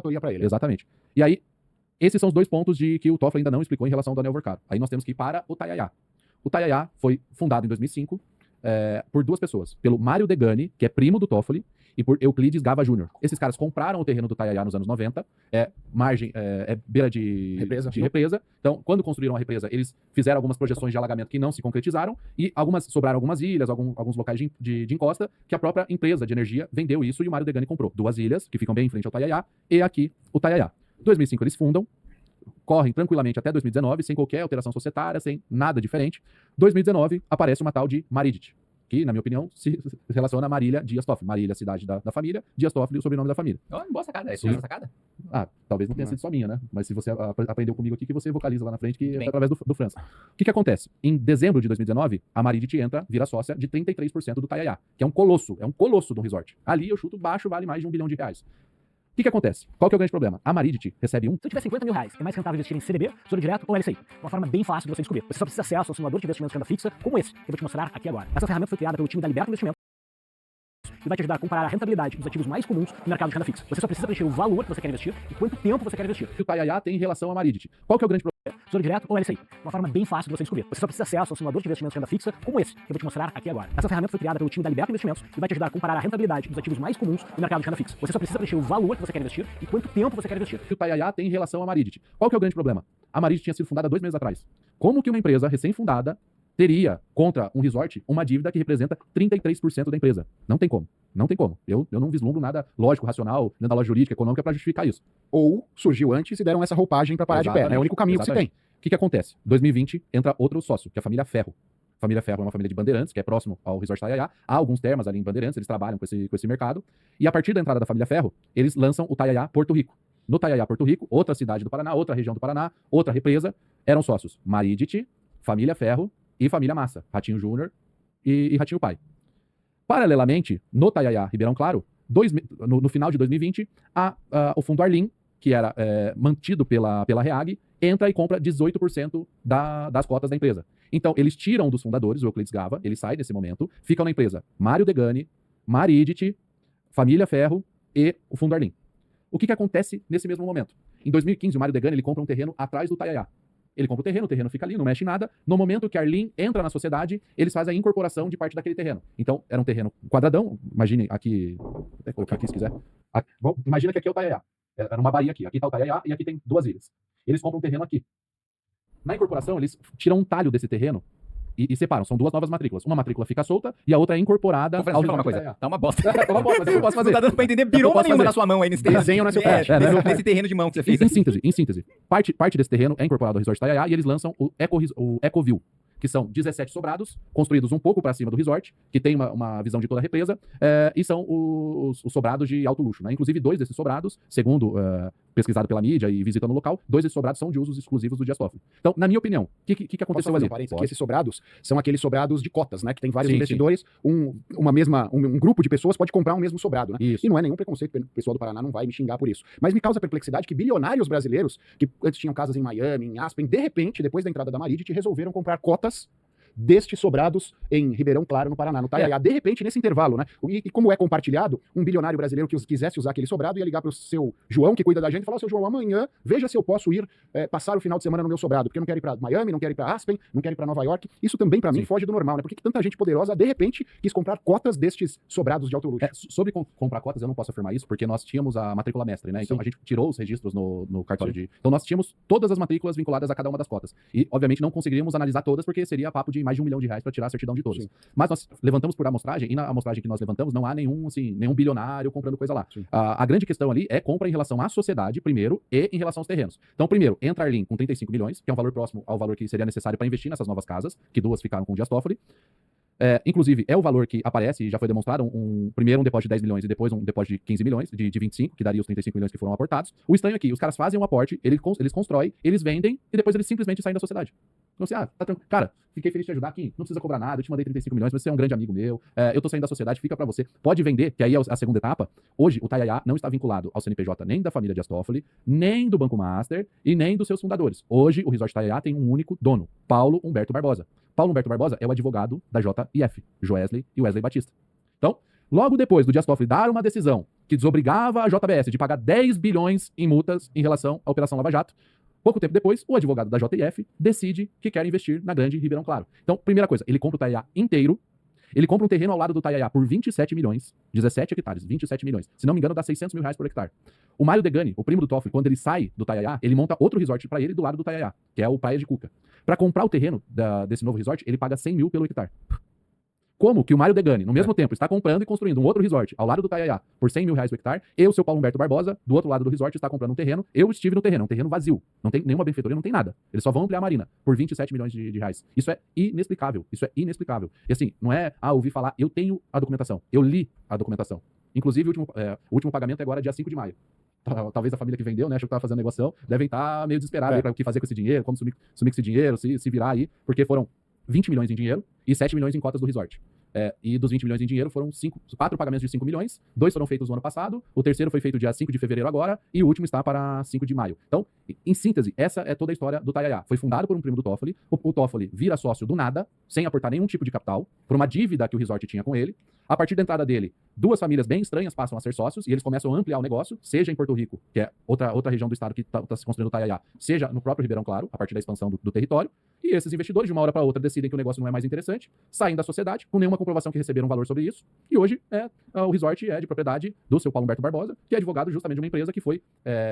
autoria para ele. Exatamente. E aí, esses são os dois pontos que o Toffoli ainda não explicou em relação ao Daniel Vorcaro. Aí nós temos que ir para o Tayaya. O Tayaya foi fundado em 2005 por duas pessoas. Pelo Mário Degani, que é primo do Toffoli, e por Euclides Gava Jr. Esses caras compraram o terreno do Tayaya nos anos 90, beira de represa. Então, quando construíram a represa, eles fizeram algumas projeções de alagamento que não se concretizaram, e sobraram algumas ilhas, alguns locais de encosta, que a própria empresa de energia vendeu isso e o Mário Degani comprou. 2 ilhas, que ficam bem em frente ao Tayaya, e aqui o Tayaya. Em 2005 eles fundam, correm tranquilamente até 2019, sem qualquer alteração societária, sem nada diferente. 2019 aparece uma tal de Maridit, que, na minha opinião, se relaciona a Marília Dias Toffoli. Marília, cidade da família, Dias Toffoli, o sobrenome da família. Oh, boa sacada. É sua sacada? Talvez não tenha sido só minha, né? Mas se você aprendeu comigo aqui, que você vocaliza lá na frente, que é através do França. O que acontece? Em dezembro de 2019, a Maridit vira sócia de 33% do Tayaya, que é um colosso do resort. Ali eu chuto baixo, vale mais de R$1 bilhão. O que acontece? Qual que é o grande problema? A Maridit recebe Se eu tiver 50 mil reais, é mais rentável investir em CDB, Tesouro Direto ou LCI. Uma forma bem fácil de você descobrir. Você só precisa acesso ao simulador de investimentos de renda fixa, como esse, que eu vou te mostrar aqui agora. Essa ferramenta foi criada pelo time da Liberta Investimentos e vai te ajudar a comparar a rentabilidade dos ativos mais comuns no mercado de renda fixa. Você só precisa preencher o valor que você quer investir e quanto tempo você quer investir. O Tayaya tem em relação à Maridit. Qual que é o grande problema? Tesouro Direto ou LCI. Uma forma bem fácil de você descobrir. Você só precisa acesso ao simulador de investimentos de renda fixa, como esse, que eu vou te mostrar aqui agora. Essa ferramenta foi criada pelo time da Liberta Investimentos e vai te ajudar a comparar a rentabilidade dos ativos mais comuns no mercado de renda fixa. Você só precisa preencher o valor que você quer investir e quanto tempo você quer investir. O Tayaya tem em relação à Maridit. Qual que é o grande problema? A Maridit tinha sido fundada 2 meses atrás. Como que uma empresa recém-fundada teria contra um resort uma dívida que representa 33% da empresa? Não tem como. Não tem como. Eu não vislumbro nada lógico, racional, nem da lógica jurídica, econômica para justificar isso. Ou surgiu antes e deram essa roupagem para parar de pé. É o único caminho que se tem. O que acontece? 2020 entra outro sócio, que é a família Ferro. A família Ferro é uma família de Bandeirantes, que é próximo ao Resort Tayaya. Há alguns termas ali em Bandeirantes, eles trabalham com esse mercado. E a partir da entrada da família Ferro, eles lançam o Tayaya Porto Rico. No Tayaya Porto Rico, outra cidade do Paraná, outra região do Paraná, outra represa, eram sócios Maridit, família Ferro e família Massa, Ratinho Júnior e Ratinho Pai. Paralelamente, no Tayaya Ribeirão Claro, no final de 2020, o fundo Arlim, que era mantido pela REAG, entra e compra 18% das cotas da empresa. Então, eles tiram dos fundadores, o Euclides Gava, ele sai nesse momento, ficam na empresa Mário Degani, Maridit, família Ferro e o fundo Arlim. O que acontece nesse mesmo momento? Em 2015, o Mário Degani ele compra um terreno atrás do Tayaya. Ele compra o terreno fica ali, não mexe em nada. No momento que a Arlim entra na sociedade, eles fazem a incorporação de parte daquele terreno. Então, era um terreno quadradão, imagine aqui, vou até colocar aqui se quiser. Imagina que aqui é o Tayaya. Era uma baía aqui. Aqui está o Tayaya e aqui tem 2 ilhas. Eles compram um terreno aqui. Na incorporação, eles tiram um talho desse terreno e separam. São 2 novas matrículas. Uma matrícula fica solta e a outra é incorporada ao Deixa eu falar uma coisa. Tá uma bosta. Tá uma bosta, mas eu posso fazer. Não tá dando pra entender biroma nenhuma na sua mão aí nesse terreno. Desenho na sua frente. Nesse terreno de mão que você fez. Em síntese. Parte desse terreno é incorporado ao Resort Tayaya e eles lançam o Ecoview, que são 17 sobrados, construídos um pouco para cima do resort, que tem uma visão de toda a represa, e são os sobrados de alto luxo, né? Inclusive 2 desses sobrados, segundo pesquisado pela mídia e visitando o local, 2 desses sobrados são de usos exclusivos do Dias Toffoli. Então, na minha opinião, o que aconteceu ali? Que esses sobrados são aqueles sobrados de cotas, né? Que tem vários investidores, um grupo de pessoas pode comprar um mesmo sobrado, né? Isso. E não é nenhum preconceito, o pessoal do Paraná não vai me xingar por isso. Mas me causa perplexidade que bilionários brasileiros, que antes tinham casas em Miami, em Aspen, de repente, depois da entrada da Maridit, resolveram comprar cotas destes sobrados em Ribeirão Claro, no Paraná, no Tayaya. De repente, nesse intervalo, né? E como é compartilhado, um bilionário brasileiro que quisesse usar aquele sobrado ia ligar pro seu João, que cuida da gente, e falar: seu João, amanhã, veja se eu posso ir passar o final de semana no meu sobrado, porque eu não quero ir pra Miami, não quero ir pra Aspen, não quero ir pra Nova York. Isso também, pra mim, foge do normal, né? Por que tanta gente poderosa, de repente, quis comprar cotas destes sobrados de alto luxo? Sobre comprar cotas, eu não posso afirmar isso, porque nós tínhamos a matrícula mestre, né? Então, a gente tirou os registros no cartório de... Então, nós tínhamos todas as matrículas vinculadas a cada uma das cotas. E, obviamente, não conseguiríamos analisar todas, porque seria papo de mais de R$1 milhão pra tirar a certidão de todas. Mas nós levantamos por amostragem, e na amostragem que nós levantamos não há nenhum bilionário comprando coisa lá. A grande questão ali é compra em relação à sociedade, primeiro, e em relação aos terrenos. Então, primeiro, entra a Arlim com 35 milhões, que é um valor próximo ao valor que seria necessário para investir nessas novas casas, que 2 ficaram com o Dias Toffoli. Inclusive, é o valor que aparece, e já foi demonstrado, primeiro um depósito de 10 milhões e depois um depósito de 15 milhões, de 25, que daria os 35 milhões que foram aportados. O estranho aqui, os caras fazem um aporte, eles constroem, eles vendem, e depois eles simplesmente saem da sociedade. Então assim, tá tranquilo. Cara, fiquei feliz de te ajudar aqui, não precisa cobrar nada, eu te mandei 35 milhões, você é um grande amigo meu, eu tô saindo da sociedade, fica pra você. Pode vender, que aí é a segunda etapa. Hoje, o Tayaya não está vinculado ao CNPJ nem da família Dias Toffoli, nem do Banco Master e nem dos seus fundadores. Hoje, o Resort Tayaya tem um único dono, Paulo Humberto Barbosa. Paulo Humberto Barbosa é o advogado da JIF, Joesley e Wesley Batista. Então, logo depois do Dias Toffoli dar uma decisão que desobrigava a JBS de pagar 10 bilhões em multas em relação à Operação Lava Jato. Pouco tempo depois, o advogado da JF decide que quer investir na grande Ribeirão Claro. Então, primeira coisa, ele compra o Taiaiá inteiro, ele compra um terreno ao lado do Taiaiá por 27 milhões, 17 hectares, 27 milhões. Se não me engano, dá 600 mil reais por hectare. O Mário Degani, o primo do Toffoli, quando ele sai do Taiaiá, ele monta outro resort para ele do lado do Taiaiá, que é o Praia de Cuca. Para comprar o terreno desse novo resort, ele paga 100 mil pelo hectare. Como que o Mário Degani, no mesmo tempo, está comprando e construindo um outro resort ao lado do Taiaiá por 100 mil reais o hectare, e o seu Paulo Humberto Barbosa, do outro lado do resort, está comprando um terreno. Eu estive no terreno, um terreno vazio. Não tem nenhuma benfeitoria, não tem nada. Eles só vão ampliar a marina por 27 milhões de reais. Isso é inexplicável. Isso é inexplicável. E assim, não é, ouvi falar, eu tenho a documentação. Eu li a documentação. Inclusive, o último pagamento é agora dia 5 de maio. Talvez a família que vendeu, né, achou que estava fazendo negociação, devem estar meio desesperada para o que fazer com esse dinheiro, como sumir com esse dinheiro, se virar aí, porque foram 20 milhões em dinheiro e 7 milhões em cotas do resort. E dos 20 milhões em dinheiro foram 4 pagamentos de 5 milhões, 2 foram feitos no ano passado, o terceiro foi feito dia 5 de fevereiro agora, e o último está para 5 de maio. Então, em síntese, essa é toda a história do Taiaiá. Foi fundado por um primo do Toffoli, o Toffoli vira sócio do nada, sem aportar nenhum tipo de capital, por uma dívida que o resort tinha com ele. A partir da entrada dele, 2 famílias bem estranhas passam a ser sócios, e eles começam a ampliar o negócio, seja em Porto Rico, que é outra região do estado que está se construindo o Taiaiá, seja no próprio Ribeirão Claro, a partir da expansão do território. E esses investidores, de uma hora para outra, decidem que o negócio não é mais interessante, saem da sociedade, com nenhuma comprovação que receberam valor sobre isso, e hoje o resort é de propriedade do seu Paulo Humberto Barbosa, que é advogado justamente de uma empresa que foi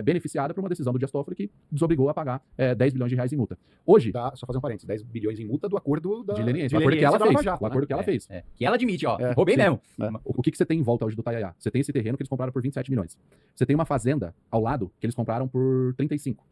beneficiada por uma decisão do Dias Toffoli que desobrigou a pagar 10 bilhões de reais em multa. Hoje... Tá, só fazer um parênteses, 10 bilhões em multa do acordo da... De leniência, de o acordo que ela leniência da fez. Lava Jato, O acordo que ela fez. Que ela admite, ó. Roubei sim. mesmo. O que você tem em volta hoje do Taiaiá? Você tem esse terreno que eles compraram por 27 milhões. Você tem uma fazenda ao lado que eles compraram por 35.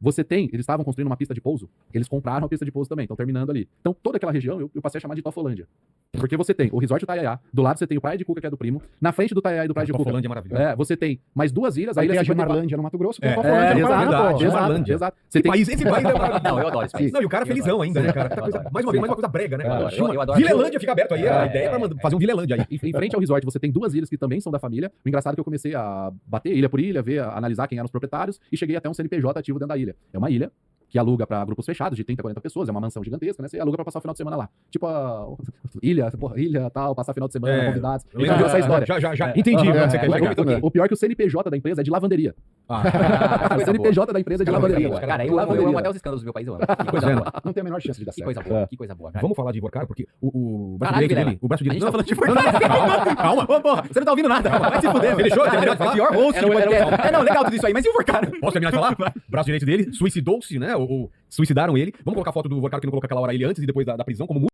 Você tem, eles estavam construindo uma pista de pouso, eles compraram a pista de pouso também, estão terminando ali. Então, toda aquela região eu passei a chamar de Tofolândia. Porque você tem o resort do Taiaiá, do lado você tem o Praia de Cuca, que é do primo, na frente do Taiaiá e do Praia de Cuca. Tofolândia é maravilhoso. Você tem mais 2 ilhas, Aí tem a 54. Gemarlândia no Mato Grosso, tem É, a Tofolândia no exato, Paraná, pô. Gemarlândia. Exato. Você tem... Esse país é maravilhoso. Não, eu adoro esse país. Não, e o cara Eu felizão adoro. ainda, né, cara? Eu adoro. Mais uma vez, mais uma coisa brega, né, Eu cara? adoro. Eu adoro. Vilelândia fica aberto aí, a ideia é pra fazer um Vilelândia aí. Em frente ao resort, você tem 2 ilhas que também são da família. O engraçado é que eu comecei a bater ilha por ilha, analisar quem eram os proprietários, e cheguei até um CNPJ ativo dentro da ilha. É uma ilha que aluga para grupos fechados de 30, 40 pessoas, é uma mansão gigantesca, né? Você aluga para passar o final de semana lá. Tipo a ilha, tal, passar final de semana, convidados. Eu Já viu essa história? Já entendi onde você quer chegar. O pior é que o CNPJ da empresa é de lavanderia. O CNPJ da empresa é de lavanderia. Cara, eu amo até os escândalos do meu país, eu amo. Que coisa boa. Não tem a menor chance de dar Que certo. coisa boa, que coisa boa. Cara. Vamos falar de Ivorcaro, porque o braço Caralho, direito Vilela. dele... O braço A gente direito... tá falando de Ivorcaro. Calma. Ô, porra, você não tá ouvindo nada. Vai se fuder. Fechou? Terminou de falar? Pior host de podcast. Não, legal tudo isso aí, mas e o Ivorcaro? Posso terminar de falar? Braço direito dele, suicidou-se, né? Ou suicidaram ele. Vamos colocar a foto do Ivorcaro, que não colocou aquela hora ele antes e depois da prisão, como